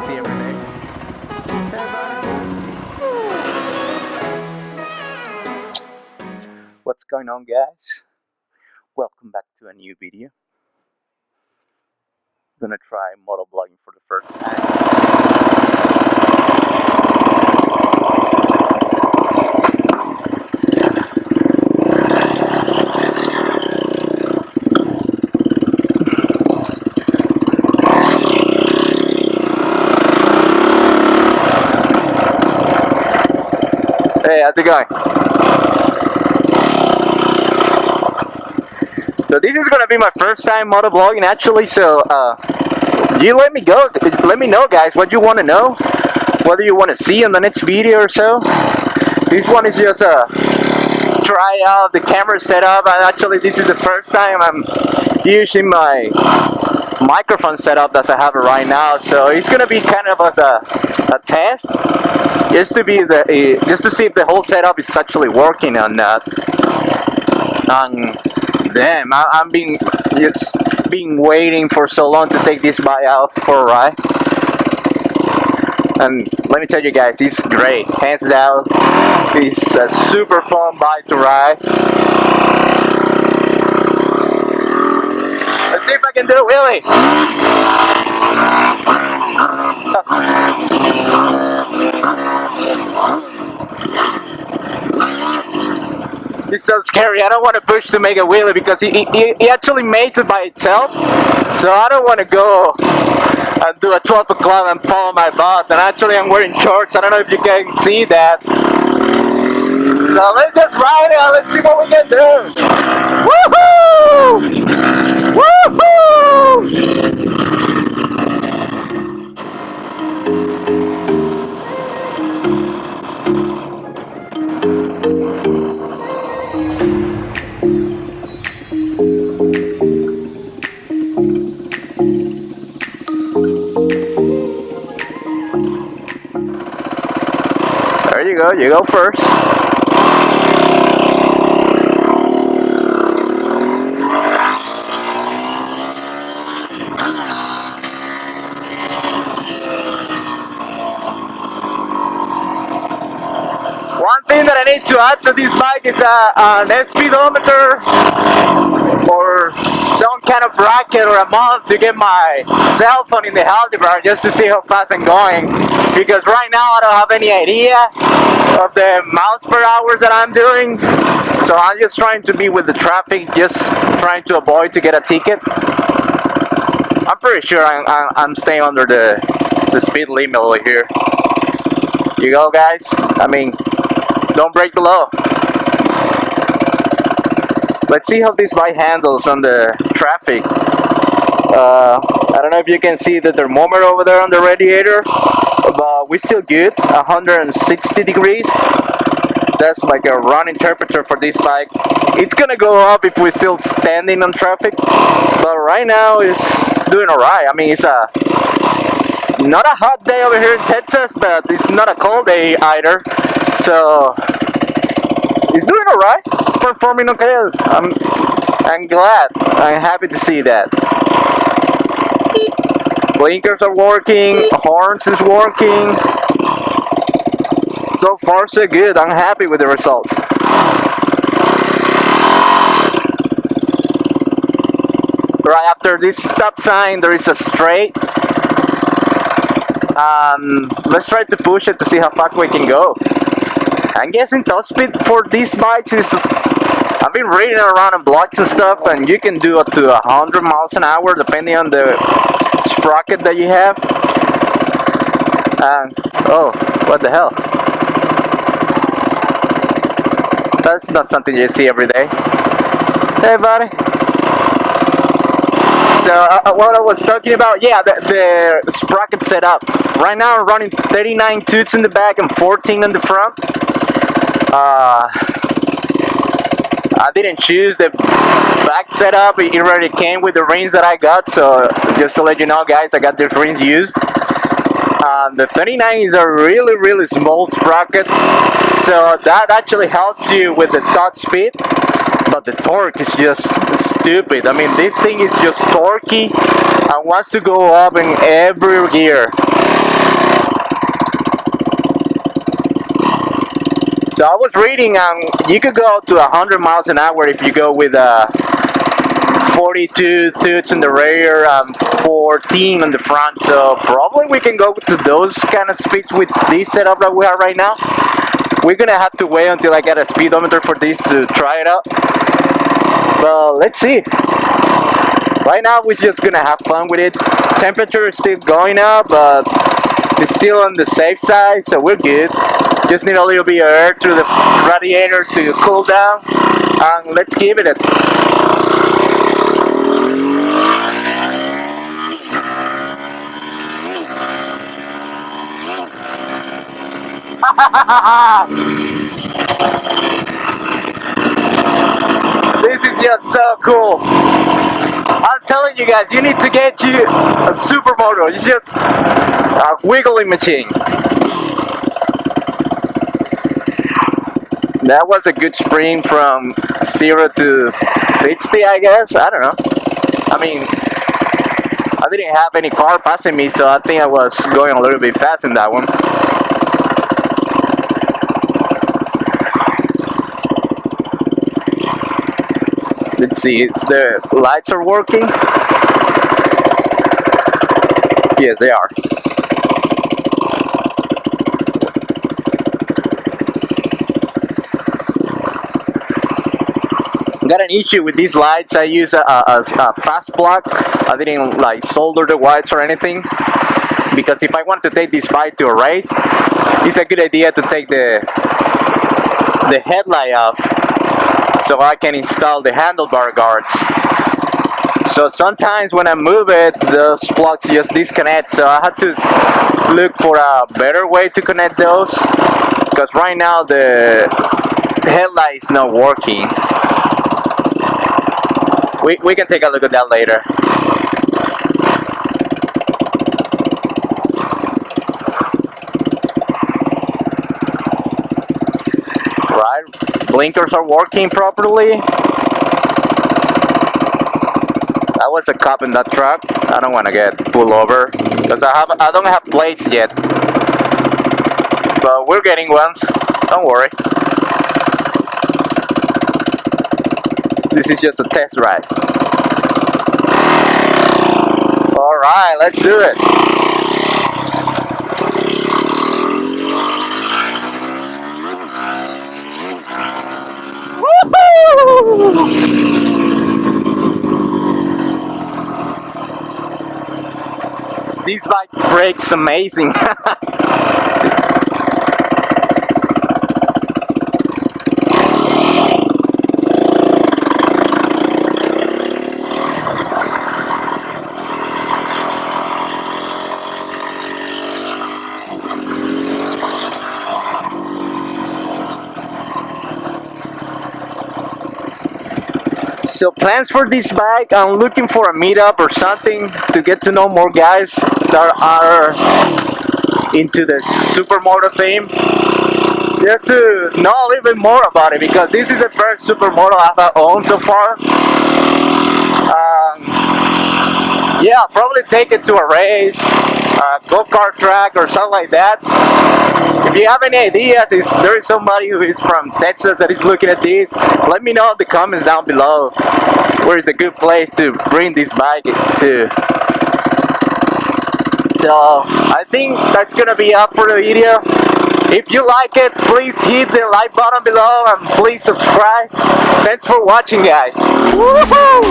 see every day. What's going on, guys? Welcome back to a new video. I'm gonna try motovlogging for the first time. Hey, how's it going? So this is gonna be my first time motovlogging actually, so you let me know guys what you want to know, what do you want to see in the next video or so. This one is just a try out the camera setup, and actually this is the first time I'm using my microphone setup that I have right now, so it's gonna be kind of as a test, just to see if the whole setup is actually working or not. Damn, I've been waiting for so long to take this bike out for a ride, and let me tell you guys, it's great, hands down. It's a super fun bike to ride. Let's see if I can do a wheelie. It's so scary. I don't want to push to make a wheelie because he actually makes it by itself. So I don't want to go and do a 12 o'clock and follow my butt. And actually I'm wearing shorts. I don't know if you can see that. So let's just ride it and let's see what we can do. Woohoo! Woohoo! There you go. You go first. One thing that I need to add to this bike is an speedometer or some kind of bracket or a mount to get my cell phone in the handlebar just to see how fast I'm going, because right now I don't have any idea of the miles per hour that I'm doing, so I'm just trying to be with the traffic, just trying to avoid to get a ticket. I'm pretty sure I'm staying under the speed limit over here. You go guys, I mean, don't break the law. Let's see how this bike handles on the traffic. I don't know if you can see the thermometer over there on the radiator, but we're still good, 160 degrees. That's like a running temperature for this bike. It's gonna go up if we're still standing on traffic, but right now it's doing alright. I mean, it's not a hot day over here in Texas, but it's not a cold day either, so it's doing alright. It's performing okay. I'm glad. I'm happy to see that. Blinkers are working, horns is working. So far so good. I'm happy with the results. Right after this stop sign there is a straight. Let's try to push it to see how fast we can go. I'm guessing top speed for these bikes is, I've been reading around on blogs and stuff, and you can do up to 100 miles an hour depending on the sprocket that you have. Oh, what the hell? That's not something you see every day. Hey buddy. So what I was talking about, yeah, the sprocket setup. Right now I'm running 39 toots in the back and 14 in the front. I didn't choose the back setup, it already came with the rings that I got, so just to let you know guys, I got these rings used. The 39 is a really small sprocket, so that actually helps you with the top speed, but the torque is just stupid. I mean, this thing is just torquey and wants to go up in every gear. So I was reading, you could go to 100 miles an hour if you go with 42 toots in the rear, 14 on the front. So probably we can go to those kind of speeds with this setup that we have right now. We're gonna have to wait until I get a speedometer for this to try it out. But let's see. Right now we're just gonna have fun with it. Temperature is still going up, but it's still on the safe side, so we're good. Just need a little bit of air through the radiator to cool down, and let's give it a This is just so cool. I'm telling you guys, you need to get you a Supermoto. It's just a wiggling machine. That was a good sprint from 0 to 60, I guess. I don't know. I mean, I didn't have any car passing me, so I think I was going a little bit fast in that one. Let's see, the lights are working. Yes, they are. Got an issue with these lights. I use a fast plug. I didn't like solder the wires or anything, because if I want to take this bike to a race, it's a good idea to take the headlight off, so I can install the handlebar guards. So sometimes when I move it, those plugs just disconnect, so I have to look for a better way to connect those, because right now the headlight is not working. We can take a look at that later. Right, blinkers are working properly. I was a cop in that truck. I don't want to get pulled over because I don't have plates yet, but we're getting ones. Don't worry. This is just a test ride. All right, let's do it. Woohoo! This bike brakes amazing. So plans for this bike, I'm looking for a meetup or something to get to know more guys that are into the Supermoto theme, just to know a little bit more about it, because this is the first Supermoto I've owned so far. Yeah, I'll probably take it to a race, a go-kart track or something like that. If you have any ideas, if there is somebody who is from Texas that is looking at this, let me know in the comments down below where is a good place to bring this bike to. So I think that's gonna be up for the video. If you like it, please hit the like button below and please subscribe. Thanks for watching, guys. Woohoo!